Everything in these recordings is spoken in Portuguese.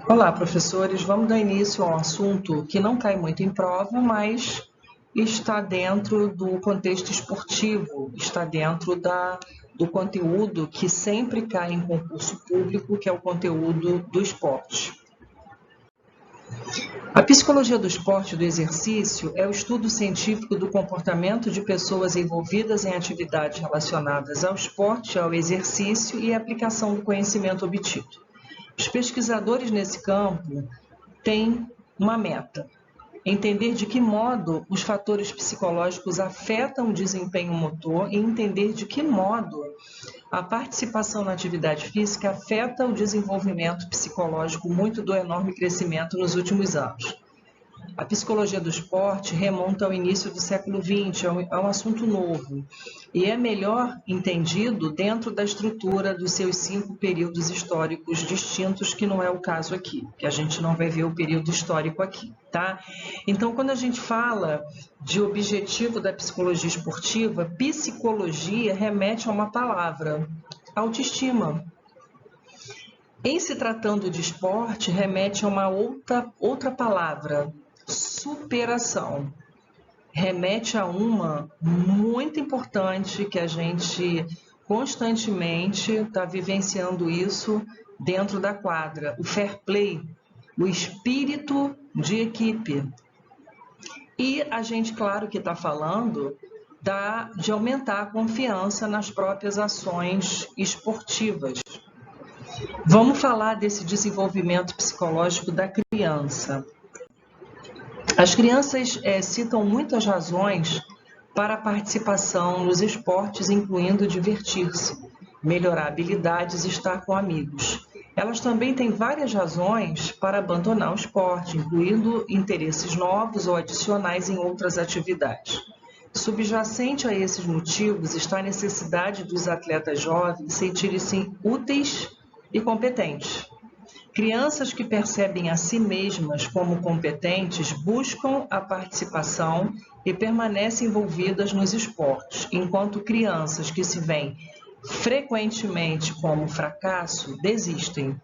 Olá, professores. Vamos dar início a um assunto que não cai muito em prova, mas está dentro do contexto esportivo, está dentro do conteúdo que sempre cai em concurso público, que é o conteúdo do esporte. A psicologia do esporte e do exercício é o estudo científico do comportamento de pessoas envolvidas em atividades relacionadas ao esporte, ao exercício e à aplicação do conhecimento obtido. Os pesquisadores nesse campo têm uma meta: entender de que modo os fatores psicológicos afetam o desempenho motor e entender de que modo a participação na atividade física afeta o desenvolvimento psicológico, muito do enorme crescimento nos últimos anos. A psicologia do esporte remonta ao início do século XX, é um assunto novo, e é melhor entendido dentro da estrutura dos seus 5 períodos históricos distintos, que não é o caso aqui, que a gente não vai ver o período histórico aqui, tá? Então, quando a gente fala de objetivo da psicologia esportiva, psicologia remete a uma palavra: autoestima. Em se tratando de esporte, remete a uma outra palavra: superação. Remete a uma muito importante que a gente constantemente está vivenciando isso dentro da quadra: o fair play, o espírito de equipe. E a gente, claro que está falando de aumentar a confiança nas próprias ações esportivas. Vamos falar desse desenvolvimento psicológico da criança. As crianças citam muitas razões para a participação nos esportes, incluindo divertir-se, melhorar habilidades e estar com amigos. Elas também têm várias razões para abandonar o esporte, incluindo interesses novos ou adicionais em outras atividades. Subjacente a esses motivos está a necessidade dos atletas jovens sentirem-se úteis e competentes. Crianças que percebem a si mesmas como competentes buscam a participação e permanecem envolvidas nos esportes, enquanto crianças que se veem frequentemente como fracasso desistem.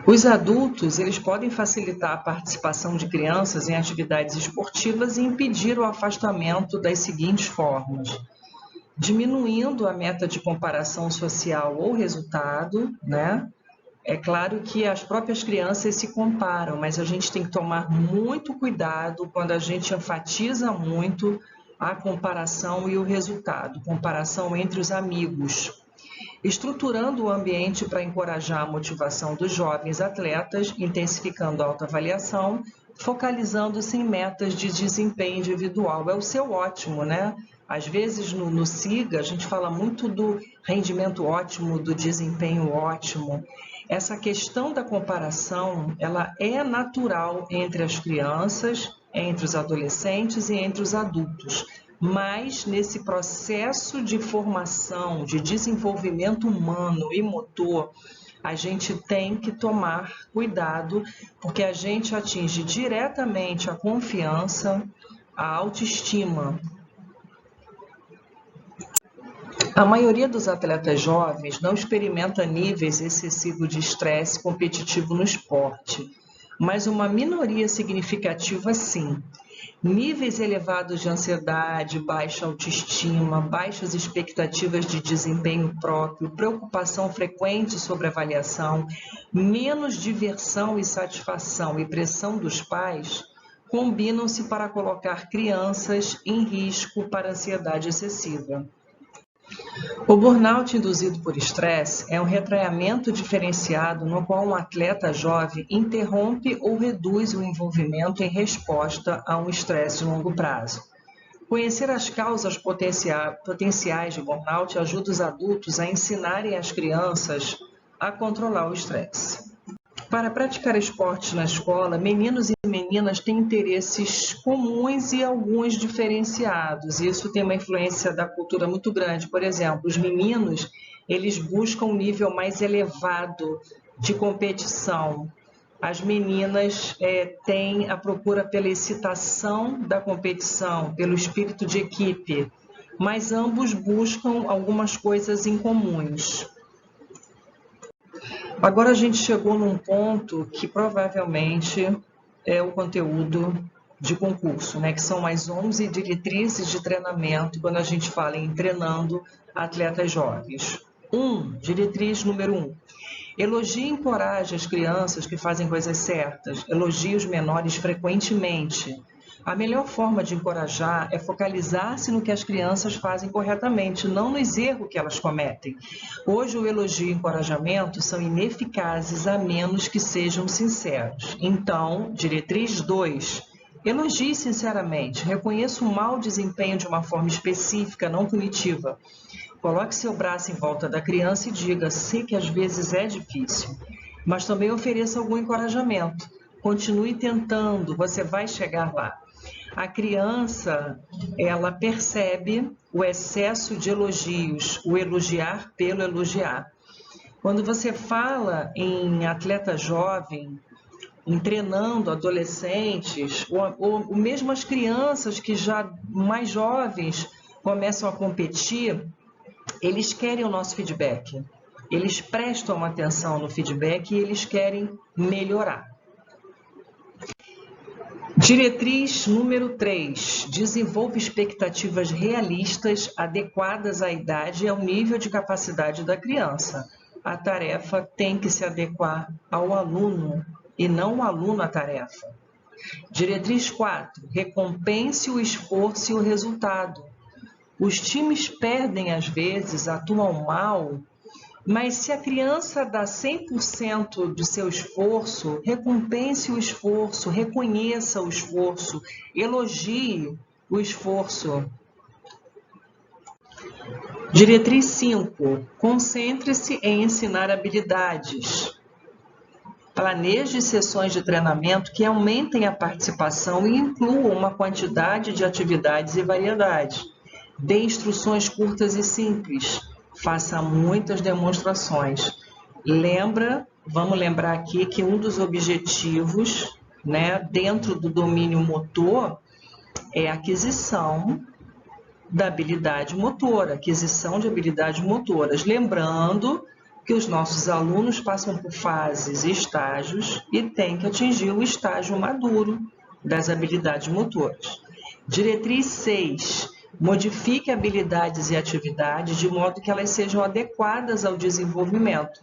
Os adultos, eles podem facilitar a participação de crianças em atividades esportivas e impedir o afastamento das seguintes formas: diminuindo a meta de comparação social ou resultado, né? É claro que as próprias crianças se comparam, mas a gente tem que tomar muito cuidado quando a gente enfatiza muito a comparação e o resultado, comparação entre os amigos. Estruturando o ambiente para encorajar a motivação dos jovens atletas, intensificando a autoavaliação, focalizando-se em metas de desempenho individual. É o seu ótimo, né? Às vezes no SIGA a gente fala muito do rendimento ótimo, do desempenho ótimo. Essa questão da comparação, ela é natural entre as crianças, entre os adolescentes e entre os adultos. Mas nesse processo de formação, de desenvolvimento humano e motor, a gente tem que tomar cuidado, porque a gente atinge diretamente a confiança, a autoestima. A maioria dos atletas jovens não experimenta níveis excessivos de estresse competitivo no esporte, mas uma minoria significativa sim. Níveis elevados de ansiedade, baixa autoestima, baixas expectativas de desempenho próprio, preocupação frequente sobre avaliação, menos diversão e satisfação e pressão dos pais combinam-se para colocar crianças em risco para ansiedade excessiva. O burnout induzido por estresse é um retraimento diferenciado no qual um atleta jovem interrompe ou reduz o envolvimento em resposta a um estresse de longo prazo. Conhecer as causas potenciais de burnout ajuda os adultos a ensinarem as crianças a controlar o estresse. Para praticar esportes na escola, meninos e meninas têm interesses comuns e alguns diferenciados. Isso tem uma influência da cultura muito grande. Por exemplo, os meninos, eles buscam um nível mais elevado de competição. As meninas têm a procura pela excitação da competição, pelo espírito de equipe, mas ambos buscam algumas coisas em comuns. Agora a gente chegou num ponto que provavelmente é o conteúdo de concurso, né? Que são as 11 diretrizes de treinamento quando a gente fala em treinando atletas jovens. Diretriz número 1. Elogie e encoraje as crianças que fazem coisas certas. Elogie os menores frequentemente. A melhor forma de encorajar é focalizar-se no que as crianças fazem corretamente, não nos erros que elas cometem. Hoje, o elogio e o encorajamento são ineficazes a menos que sejam sinceros. Então, diretriz 2. Elogie sinceramente. Reconheça o mau desempenho de uma forma específica, não punitiva. Coloque seu braço em volta da criança e diga: sei que às vezes é difícil, mas também ofereça algum encorajamento. Continue tentando, você vai chegar lá. A criança, ela percebe o excesso de elogios, o elogiar pelo elogiar. Quando você fala em atleta jovem, em treinando adolescentes, ou mesmo as crianças que já mais jovens começam a competir, eles querem o nosso feedback. Eles prestam atenção no feedback e eles querem melhorar. Diretriz número 3. Desenvolva expectativas realistas adequadas à idade e ao nível de capacidade da criança. A tarefa tem que se adequar ao aluno e não o aluno à tarefa. Diretriz 4. Recompense o esforço e o resultado. Os times perdem às vezes, atuam mal, mas se a criança dá 100% do seu esforço, recompense o esforço, reconheça o esforço, elogie o esforço. Diretriz 5. Concentre-se em ensinar habilidades. Planeje sessões de treinamento que aumentem a participação e incluam uma quantidade de atividades e variedades. Dê instruções curtas e simples. Faça muitas demonstrações. Vamos lembrar aqui que um dos objetivos, né, dentro do domínio motor é a aquisição da habilidade motora, aquisição de habilidades motoras. Lembrando que os nossos alunos passam por fases e estágios e têm que atingir o estágio maduro das habilidades motoras. Diretriz 6. Modifique habilidades e atividades de modo que elas sejam adequadas ao desenvolvimento.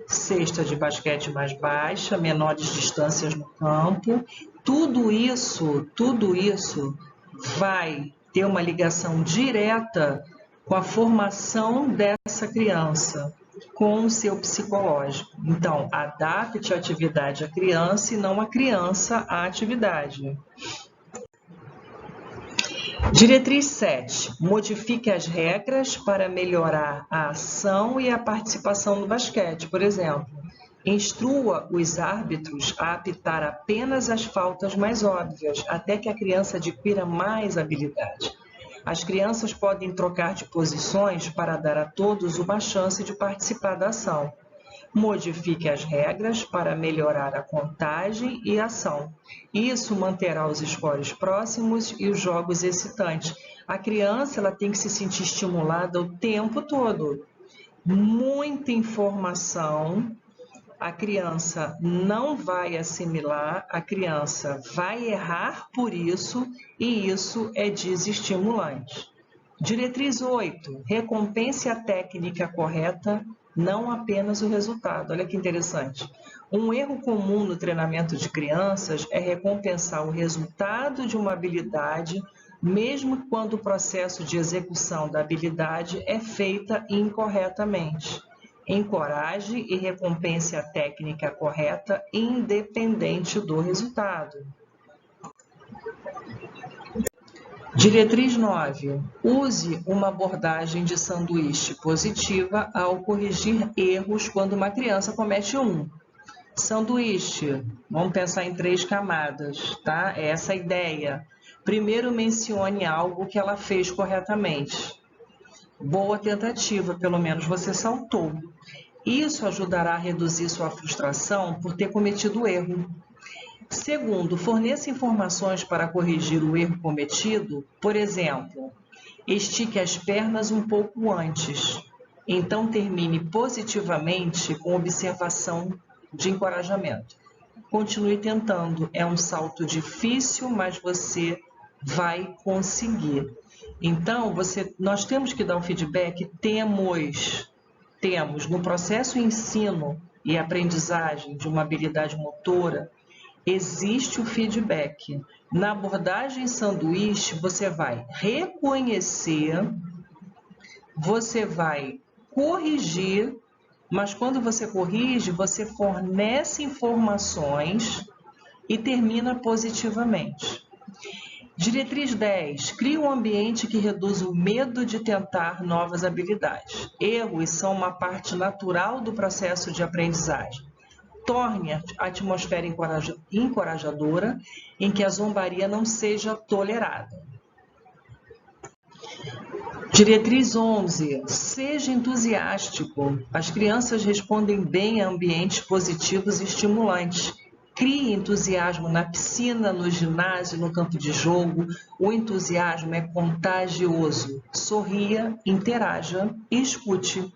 Cesta de basquete mais baixa, menores distâncias no campo, tudo isso vai ter uma ligação direta com a formação dessa criança, com o seu psicológico. Então, adapte a atividade à criança e não a criança à atividade. Diretriz 7. Modifique as regras para melhorar a ação e a participação no basquete. Por exemplo, instrua os árbitros a apitar apenas as faltas mais óbvias, até que a criança adquira mais habilidade. As crianças podem trocar de posições para dar a todos uma chance de participar da ação. Modifique as regras para melhorar a contagem e ação. Isso manterá os scores próximos e os jogos excitantes. A criança ela tem que se sentir estimulada o tempo todo. Muita informação, a criança não vai assimilar, a criança vai errar por isso, e isso é desestimulante. Diretriz 8. Recompense a técnica correta, não apenas o resultado. Olha que interessante. Um erro comum no treinamento de crianças é recompensar o resultado de uma habilidade, mesmo quando o processo de execução da habilidade é feita incorretamente. Encoraje e recompense a técnica correta, independente do resultado. Diretriz 9. Use uma abordagem de sanduíche positiva ao corrigir erros quando uma criança comete um. Sanduíche, vamos pensar em 3 camadas, tá? É essa a ideia. Primeiro, mencione algo que ela fez corretamente. Boa tentativa, pelo menos você saltou. Isso ajudará a reduzir sua frustração por ter cometido o erro. Segundo, forneça informações para corrigir o erro cometido. Por exemplo, estique as pernas um pouco antes. Então, termine positivamente com observação de encorajamento. Continue tentando. É um salto difícil, mas você vai conseguir. Então, nós temos que dar um feedback. Temos no processo ensino e aprendizagem de uma habilidade motora, existe o feedback. Na abordagem sanduíche, você vai reconhecer, você vai corrigir, mas quando você corrige, você fornece informações e termina positivamente. Diretriz 10. Crie um ambiente que reduza o medo de tentar novas habilidades. Erros são uma parte natural do processo de aprendizagem. Torne a atmosfera encorajadora, em que a zombaria não seja tolerada. Diretriz 11. Seja entusiástico. As crianças respondem bem a ambientes positivos e estimulantes. Crie entusiasmo na piscina, no ginásio, no campo de jogo. O entusiasmo é contagioso. Sorria, interaja e escute.